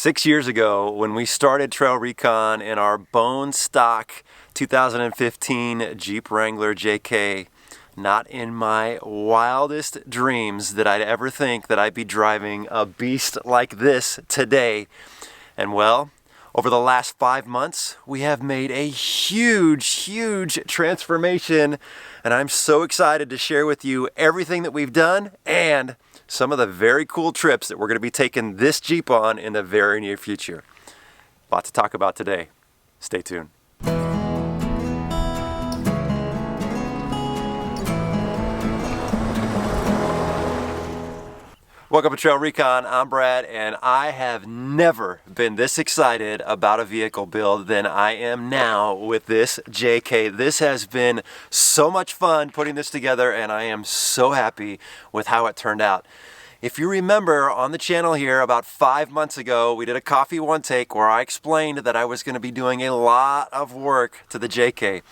6 years ago when we started TrailRecon in our bone stock 2015 Jeep Wrangler JK, not in my wildest dreams did I ever think that I'd be driving a beast like this today. And well, over the last 5 months, we have made a huge transformation, and I'm so excited to share with you everything that we've done and some of the very cool trips that we're going to be taking this Jeep on in the very near future. A lot to talk about today. Stay tuned. Welcome to TrailRecon. I'm Brad, and I have never been this excited about a vehicle build than I am now with this JK. This has been so much fun putting this together, and I am so happy with how it turned out. If you remember on the channel here about 5 months ago, we did a coffee one take where I explained that I was going to be doing a lot of work to the JK.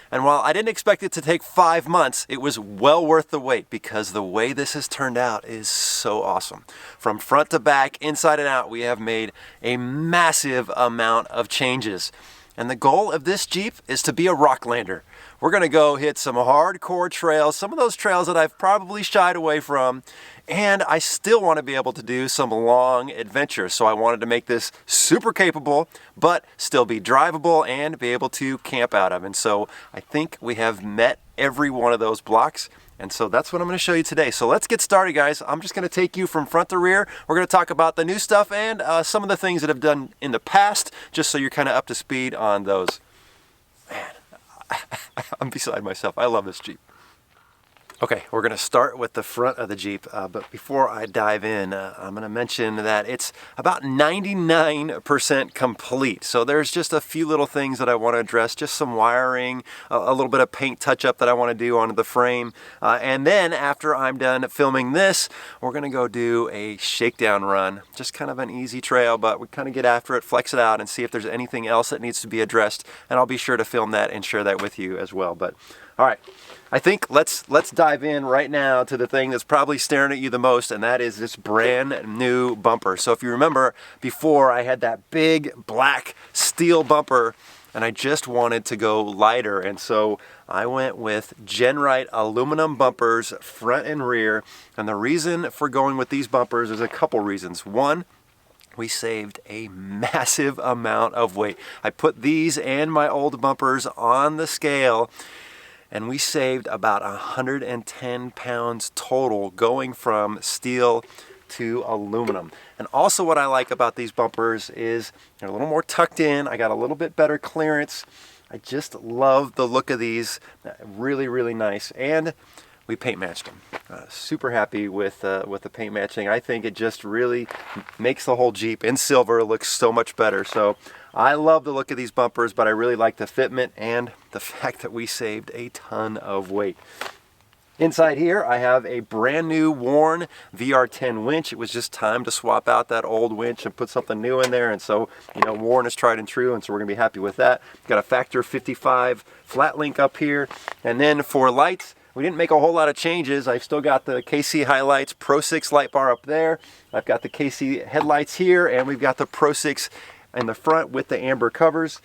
And while I didn't expect it to take 5 months, it was well worth the wait because the way this has turned out is so awesome. From front to back, inside and out, we have made a massive amount of changes. And the goal of this Jeep is to be a rocklander. We're gonna go hit some hardcore trails, some of those trails that I've probably shied away from, and I still want to be able to do some long adventures. So I wanted to make this super capable, but still be drivable and be able to camp out of. And so I think we have met every one of those blocks. And so that's what I'm going to show you today. So let's get started, guys. I'm just going to take you from front to rear. We're going to talk about the new stuff and some of the things that I've done in the past, just so you're kind of up to speed on those. Man, I'm beside myself. I love this Jeep. Okay, we're going to start with the front of the Jeep, but before I dive in, I'm going to mention that it's about 99% complete. So there's just a few little things that I want to address, just some wiring, a little bit of paint touch-up that I want to do onto the frame. And then after I'm done filming this, we're going to go do a shakedown run. Just kind of an easy trail, but we kind of get after it, flex it out, and see if there's anything else that needs to be addressed. And I'll be sure to film that and share that with you as well. But all right. I think let's dive in right now to the thing that's probably staring at you the most, and that is this brand new bumper. So if you remember before, I had that big black steel bumper and I just wanted to go lighter, and so I went with Genrite aluminum bumpers front and rear. And the reason for going with these bumpers is a couple reasons. One, we saved a massive amount of weight. I put these and my old bumpers on the scale, and we saved about 110 pounds total going from steel to aluminum. And also what I like about these bumpers is they're a little more tucked in. I got a little bit better clearance. I just love the look of these. Really nice. And we paint matched them. Super happy with the paint matching. I think it just really makes the whole Jeep in silver look so much better. So I love the look of these bumpers, but I really like the fitment and the fact that we saved a ton of weight. Inside here, I have a brand new worn VR10 winch. It was just time to swap out that old winch and put something new in there. And so, you know, worn is tried and true, and so we're gonna be happy with that. Got a factor 55 flat link up here. And then for lights, we didn't make a whole lot of changes. I've still got the KC Highlights Pro 6 light bar up there. I've got the KC headlights here, and we've got the Pro 6 in the front with the amber covers.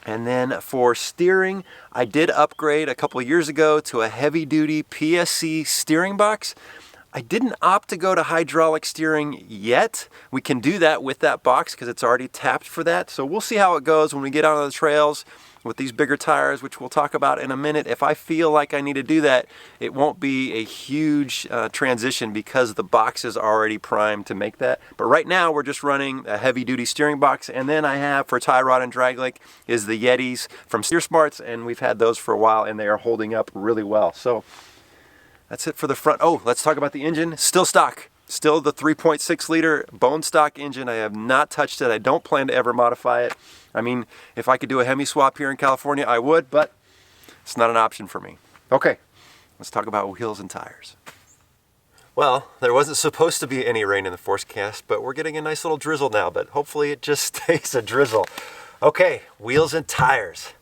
And then for steering, I did upgrade a couple years ago to a heavy-duty PSC steering box. I didn't opt to go to hydraulic steering yet. We can do that with that box because it's already tapped for that. So we'll see how it goes when we get out on the trails with these bigger tires, which we'll talk about in a minute. If I feel like I need to do that, it won't be a huge transition because the box is already primed to make that. But right now we're just running a heavy-duty steering box, and then I have for tie rod and drag link is the Yetis from Steer Smarts, and we've had those for a while and they are holding up really well. So that's it for the front. Oh, let's talk about the engine. Still stock. Still the 3.6 liter bone stock engine. I have not touched it. I don't plan to ever modify it. I mean, if I could do a Hemi swap here in California, I would, but it's not an option for me. Okay, let's talk about wheels and tires. Well, there wasn't supposed to be any rain in the forecast, but we're getting a nice little drizzle now, but hopefully it just stays a drizzle. Okay, wheels and tires.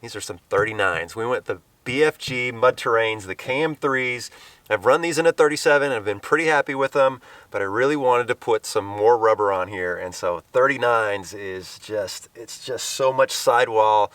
These are some 39s. We went the BFG mud terrains, the KM3s, I've run these in a 37 and I've been pretty happy with them, but I really wanted to put some more rubber on here. And so 39s is it's just so much sidewall.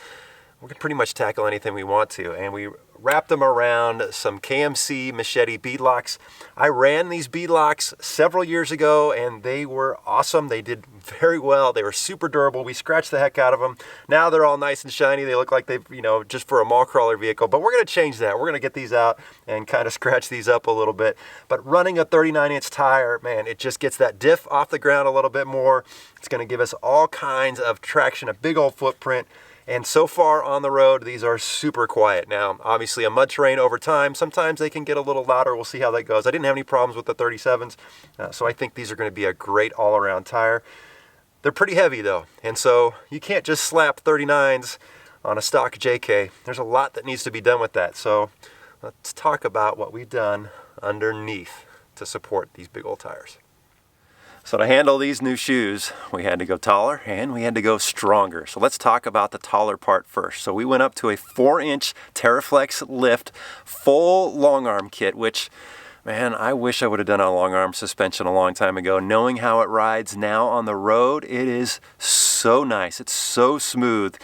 We can pretty much tackle anything we want to. And we wrapped them around some KMC Machete beadlocks. I ran these beadlocks several years ago and they were awesome. They did very well. They were super durable. We scratched the heck out of them. Now they're all nice and shiny. They look like they've, just for a mall crawler vehicle, but we're going to change that. We're going to get these out and kind of scratch these up a little bit. But running a 39-inch tire, man, it just gets that diff off the ground a little bit more. It's going to give us all kinds of traction, a big old footprint. And so far on the road, these are super quiet. Now, obviously a mud terrain over time, sometimes they can get a little louder. We'll see how that goes. I didn't have any problems with the 37s, so I think these are going to be a great all-around tire. They're pretty heavy though, and so you can't just slap 39s on a stock JK. There's a lot that needs to be done with that. So let's talk about what we've done underneath to support these big old tires. So to handle these new shoes, we had to go taller and we had to go stronger. So let's talk about the taller part first. So we went up to a 4-inch TerraFlex lift, full long arm kit, which, man, I wish I would have done a long arm suspension a long time ago. Knowing how it rides now on the road, it is so nice. It's so smooth.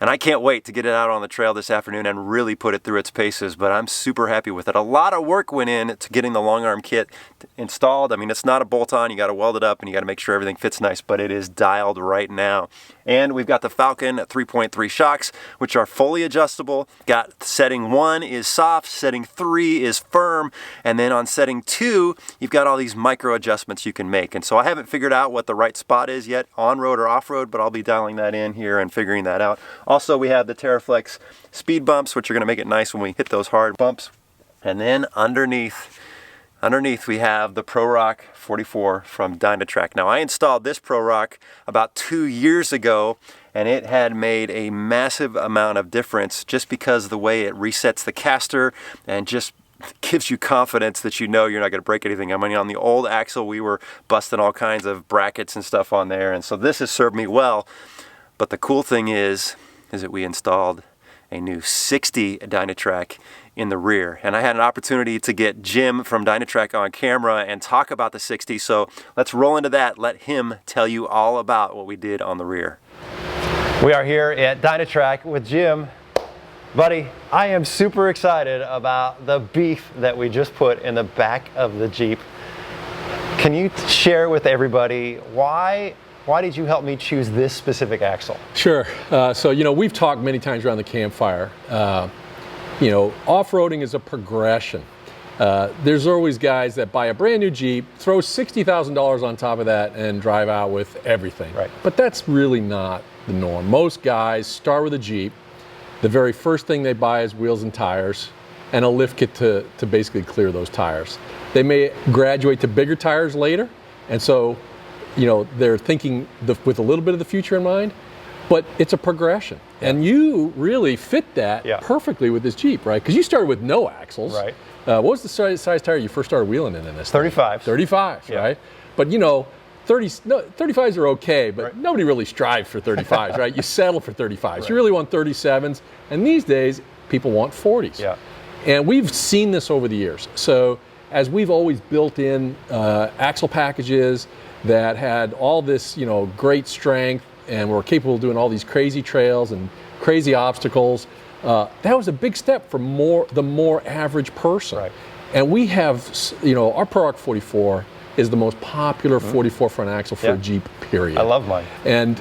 And I can't wait to get it out on the trail this afternoon and really put it through its paces, but I'm super happy with it. A lot of work went in to getting the long arm kit installed. I mean, it's not a bolt-on. You got to weld it up and you got to make sure everything fits nice, but it is dialed right now. And we've got the Falcon 3.3 shocks, which are fully adjustable. Got setting 1 is soft, setting 3 is firm, and then on setting 2, you've got all these micro adjustments you can make. And so I haven't figured out what the right spot is yet, on-road or off-road, but I'll be dialing that in here and figuring that out. Also, we have the TerraFlex speed bumps, which are going to make it nice when we hit those hard bumps. And then underneath we have the ProRock 44 from Dynatrack. Now, I installed this ProRock about 2 years ago, and it had made a massive amount of difference just because of the way it resets the caster and just gives you confidence that you know you're not going to break anything. I mean, on the old axle, we were busting all kinds of brackets and stuff on there, and so this has served me well. But the cool thing is that we installed a new 60 Dynatrack in the rear. And I had an opportunity to get Jim from Dynatrack on camera and talk about the 60. So let's roll into that. Let him tell you all about what we did on the rear. We are here at Dynatrack with Jim. Buddy, I am super excited about the beef that we just put in the back of the Jeep. Can you share with everybody why did you help me choose this specific axle? Sure. So, we've talked many times around the campfire. Off-roading is a progression. There's always guys that buy a brand new Jeep, throw $60,000 on top of that and drive out with everything. Right. But that's really not the norm. Most guys start with a Jeep. The very first thing they buy is wheels and tires and a lift kit to basically clear those tires. They may graduate to bigger tires later, and so they're thinking with a little bit of the future in mind, but it's a progression. Yeah. And you really fit that perfectly with this Jeep, right? Because you started with no axles. Right. What was the size tire you first started wheeling in this? 35. 35, right? But 35s are okay, but nobody really strives for 35s, right? You settle for 35s. Right. You really want 37s, and these days, people want 40s. Yeah. And we've seen this over the years. So as we've always built in axle packages that had all this, great strength, and were capable of doing all these crazy trails and crazy obstacles. That was a big step for the more average person. Right. And we have, our ProRock 44 is the most popular 44 front axle for a Jeep, period. I love mine. And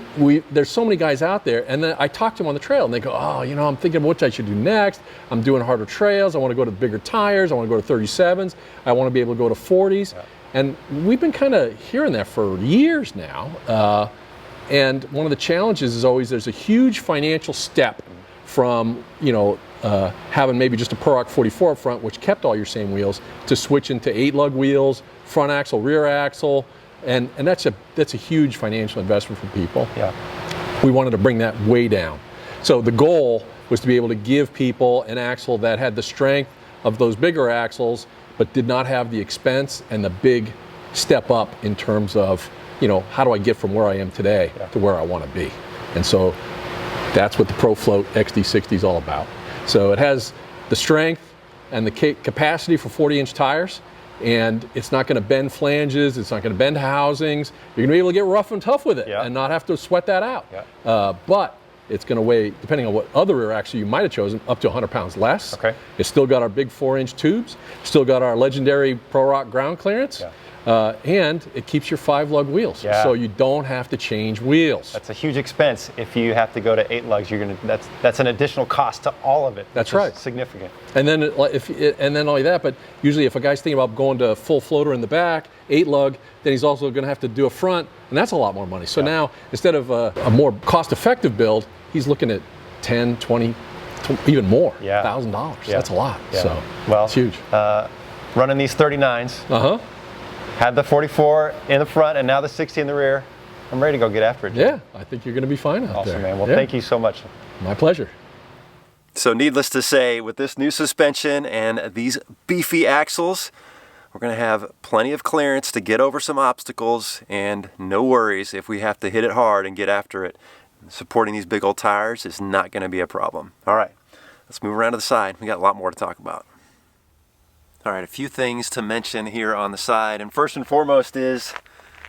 there's so many guys out there, and then I talk to them on the trail, and they go, I'm thinking of what I should do next. I'm doing harder trails. I want to go to bigger tires. I want to go to 37s. I want to be able to go to 40s. Yeah. And we've been kind of hearing that for years now. And one of the challenges is always there's a huge financial step from, having maybe just a ProRock 44 up front, which kept all your same wheels, to switch into 8-lug wheels, front axle, rear axle, and that's a huge financial investment for people. Yeah. We wanted to bring that way down. So the goal was to be able to give people an axle that had the strength of those bigger axles, but did not have the expense and the big step up in terms of, how do I get from where I am today to where I want to be? And so that's what the ProFloat XD60 is all about. So it has the strength, and the capacity for 40-inch tires, and it's not going to bend flanges, it's not going to bend housings. You're going to be able to get rough and tough with it and not have to sweat that out. But it's going to weigh, depending on what other rear axle you might have chosen, up to 100 pounds less. It's still got our big 4-inch tubes, still got our legendary Pro Rock ground clearance, and it keeps your 5-lug wheels, so you don't have to change wheels. That's a huge expense. If you have to go to 8 lugs, you're gonna that's an additional cost to all of it. That's right, significant. And then and then only that, but usually if a guy's thinking about going to full floater in the back, 8 lug, then he's also going to have to do a front, and that's a lot more money. So now instead of a more cost-effective build, he's looking at 10, 20, even more, $1,000. That's a lot. So it's huge. Running these 39s. Had the 44 in the front and now the 60 in the rear. I'm ready to go get after it, Jim. Yeah, I think you're going to be fine out there. Awesome, man. Well, thank you so much. My pleasure. So needless to say, with this new suspension and these beefy axles, we're going to have plenty of clearance to get over some obstacles, and no worries if we have to hit it hard and get after it. Supporting these big old tires is not going to be a problem. All right, let's move around to the side. We got a lot more to talk about. All right, a few things to mention here on the side, and first and foremost is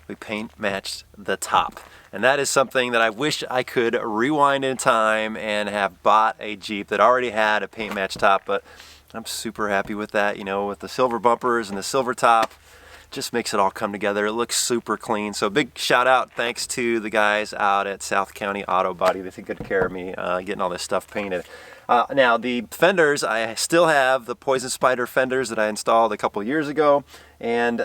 we paint matched the top. And that is something that I wish I could rewind in time and have bought a Jeep that already had a paint match top, but I'm super happy with that, you know, with the silver bumpers and the silver top. Just makes it all come together. It looks super clean. So big shout out, thanks to the guys out at South County Auto Body. They take good care of me getting all this stuff painted. Now the fenders, I still have the Poison Spider fenders that I installed a couple years ago, and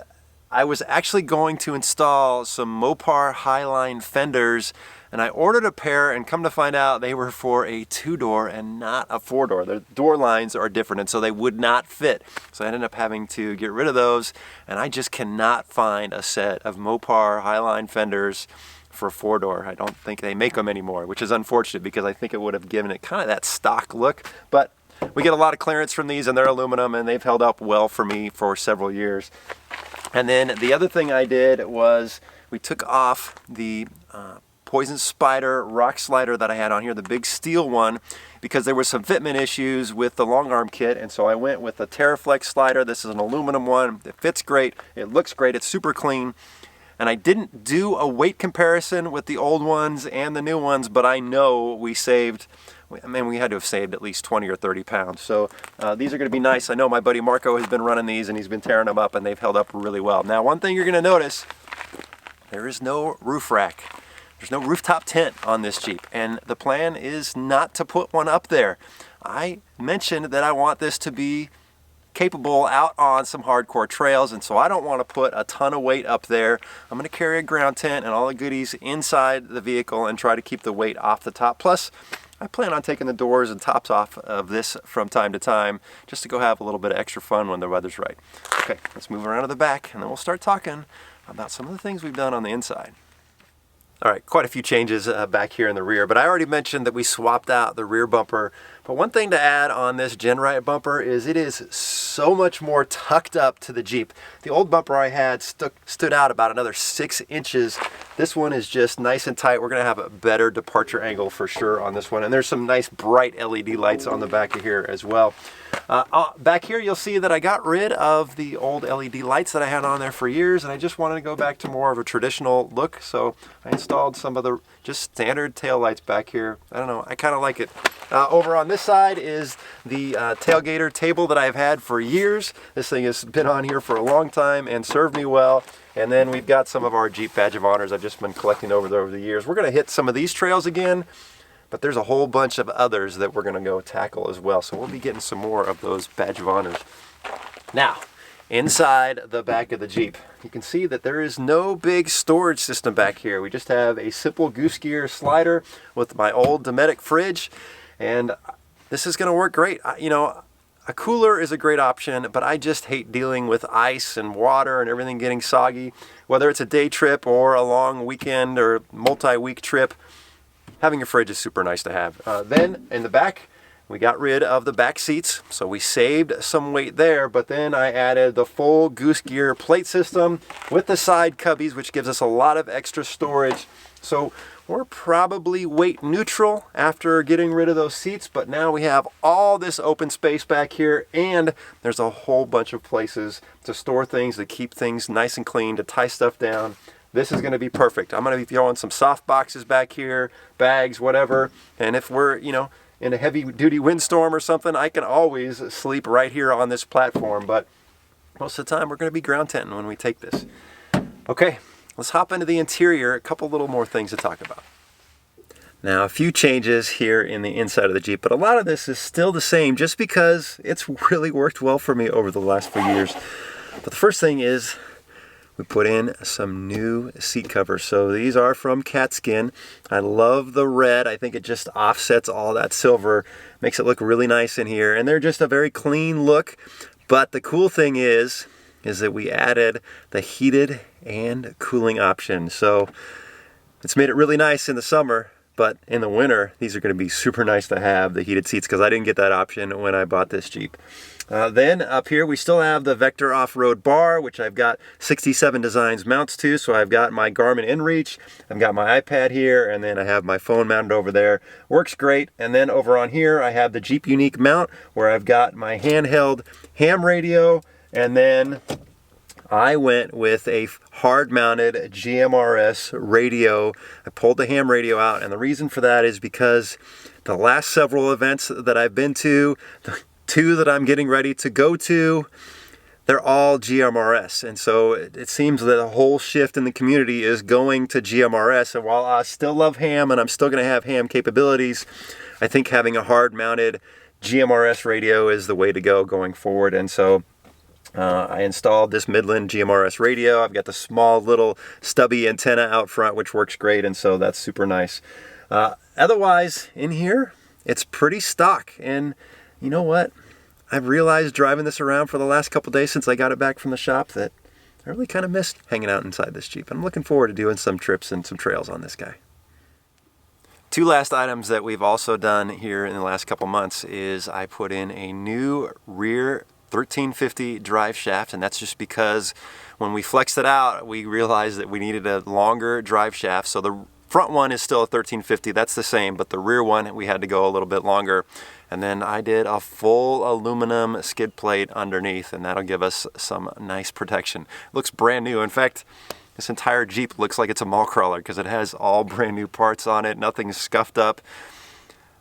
I was actually going to install some Mopar Highline fenders, and I ordered a pair, and come to find out they were for a 2-door and not a 4-door. The door lines are different, and so they would not fit. So I ended up having to get rid of those, and I just cannot find a set of Mopar Highline fenders for a 4-door. I don't think they make them anymore, which is unfortunate because I think it would have given it kind of that stock look. But we get a lot of clearance from these, and they're aluminum, and they've held up well for me for several years. And then the other thing I did was we took off the Poison Spider rock slider that I had on here, the big steel one, because there were some fitment issues with the long arm kit, and so I went with the TerraFlex slider. This is an aluminum one. It fits great. It looks great. It's super clean. And I didn't do a weight comparison with the old ones and the new ones, but I know we saved, I mean, we had to have saved at least 20 or 30 pounds. So these are going to be nice. I know my buddy Marco has been running these, and he's been tearing them up, and they've held up really well. Now, one thing you're going to notice, there is no roof rack. There's no rooftop tent on this Jeep, and the plan is not to put one up there. I mentioned that I want this to be capable out on some hardcore trails, and so I don't want to put a ton of weight up there. I'm going to carry a ground tent and all the goodies inside the vehicle and try to keep the weight off the top. Plus, I plan on taking the doors and tops off of this from time to time just to go have a little bit of extra fun when the weather's right. Okay, let's move around to the back, and then we'll start talking about some of the things we've done on the inside. All right, quite a few changes back here in the rear, but I already mentioned that we swapped out the rear bumper. But one thing to add on this GenRight bumper is it is so much more tucked up to the Jeep. The old bumper I had stood out about another 6 inches. This one is just nice and tight. We're gonna have a better departure angle for sure on this one. And there's some nice bright LED lights on the back of here as well. Back here you'll see that I got rid of the old LED lights that I had on there for years, and I just wanted to go back to more of a traditional look, so I installed some of the just standard tail lights back here. I don't know, I kind of like it. Over on this side is the tailgater table that I've had for years. This thing has been on here for a long time and served me well. And then we've got some of our Jeep Badge of Honors I've just been collecting over the years. We're going to hit some of these trails again, but there's a whole bunch of others that we're going to go tackle as well. So we'll be getting some more of those Badge of Honors. Now, inside the back of the Jeep, you can see that there is no big storage system back here. We just have a simple goose gear slider with my old Dometic fridge, and this is going to work great. You know, a cooler is a great option, but I just hate dealing with ice and water and everything getting soggy. Whether it's a day trip or a long weekend or multi-week trip, having a fridge is super nice to have. Then in the back, We got rid of the back seats, so we saved some weight there, but then I added the full Goose Gear plate system with the side cubbies, which gives us a lot of extra storage. So we're probably weight neutral after getting rid of those seats, but now we have all this open space back here, and there's a whole bunch of places to store things, to keep things nice and clean, to tie stuff down. This is going to be perfect. I'm going to be throwing some soft boxes back here, bags, whatever, and if we're, in a heavy duty windstorm or something, I can always sleep right here on this platform, but most of the time we're going to be ground tenting when we take this. Okay, let's hop into the interior. A couple little more things to talk about. Now, a few changes here in the inside of the Jeep, but a lot of this is still the same just because it's really worked well for me over the last few years. But the first thing is we put in some new seat covers. So these are from Catskin. I love the red. I think it just offsets all that silver, makes it look really nice in here. And they're just a very clean look. But the cool thing is that we added the heated and cooling option. So it's made it really nice in the summer, but in the winter, these are going to be super nice to have, the heated seats, because I didn't get that option when I bought this Jeep. Then up here we still have the Vector off-road bar, which I've got 67 Designs mounts to. So I've got my Garmin InReach, I've got my iPad here, and then I have my phone mounted over there. Works great. And then over on here I have the Jeep Unique mount where I've got my handheld ham radio, and then I went with a hard-mounted GMRS radio. I pulled the ham radio out, and the reason for that is because the last several events that I've been to, the two that I'm getting ready to go to, they're all GMRS. And so it seems that a whole shift in the community is going to GMRS. And while I still love ham and I'm still going to have ham capabilities, I think having a hard-mounted GMRS radio is the way to go going forward. And so I installed this Midland GMRS radio. I've got the small little stubby antenna out front, which works great, and so that's super nice. Otherwise, in here, it's pretty stock. And you know what? I've realized driving this around for the last couple days since I got it back from the shop that I really kind of missed hanging out inside this Jeep. I'm looking forward to doing some trips and some trails on this guy. Two last items that we've also done here in the last couple months is I put in a new rear 1350 drive shaft, and that's just because when we flexed it out, we realized that we needed a longer drive shaft. So the front one is still a 1350, that's the same, but the rear one, we had to go a little bit longer. And then I did a full aluminum skid plate underneath, and that'll give us some nice protection. It looks brand new. In fact, this entire Jeep looks like it's a mall crawler because it has all brand new parts on it, nothing's scuffed up.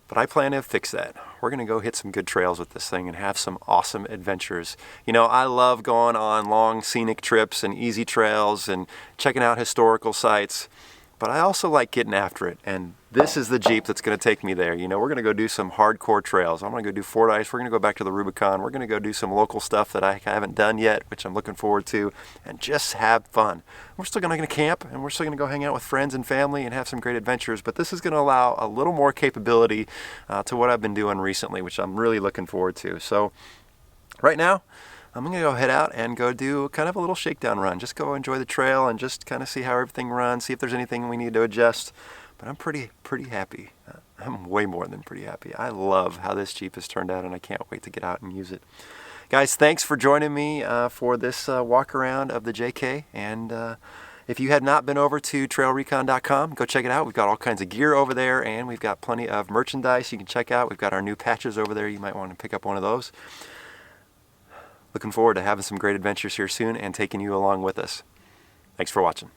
But I plan to fix that. We're gonna go hit some good trails with this thing and have some awesome adventures. I love going on long scenic trips and easy trails and checking out historical sites, but I also like getting after it. And this is the Jeep that's gonna take me there. We're gonna go do some hardcore trails. I'm gonna go do Fordyce, we're gonna go back to the Rubicon, we're gonna go do some local stuff that I haven't done yet, which I'm looking forward to, and just have fun. We're still gonna camp, and we're still gonna go hang out with friends and family and have some great adventures, but this is gonna allow a little more capability to what I've been doing recently, which I'm really looking forward to. So right now, I'm gonna go head out and go do kind of a little shakedown run. Just go enjoy the trail and just kind of see how everything runs, see if there's anything we need to adjust. But I'm pretty happy. I'm way more than pretty happy. I love how this Jeep has turned out, and I can't wait to get out and use it. Guys, thanks for joining me for this walk around of the JK. And if you have not been over to TrailRecon.com, go check it out. We've got all kinds of gear over there, and we've got plenty of merchandise you can check out. We've got our new patches over there. You might want to pick up one of those. Looking forward to having some great adventures here soon and taking you along with us. Thanks for watching.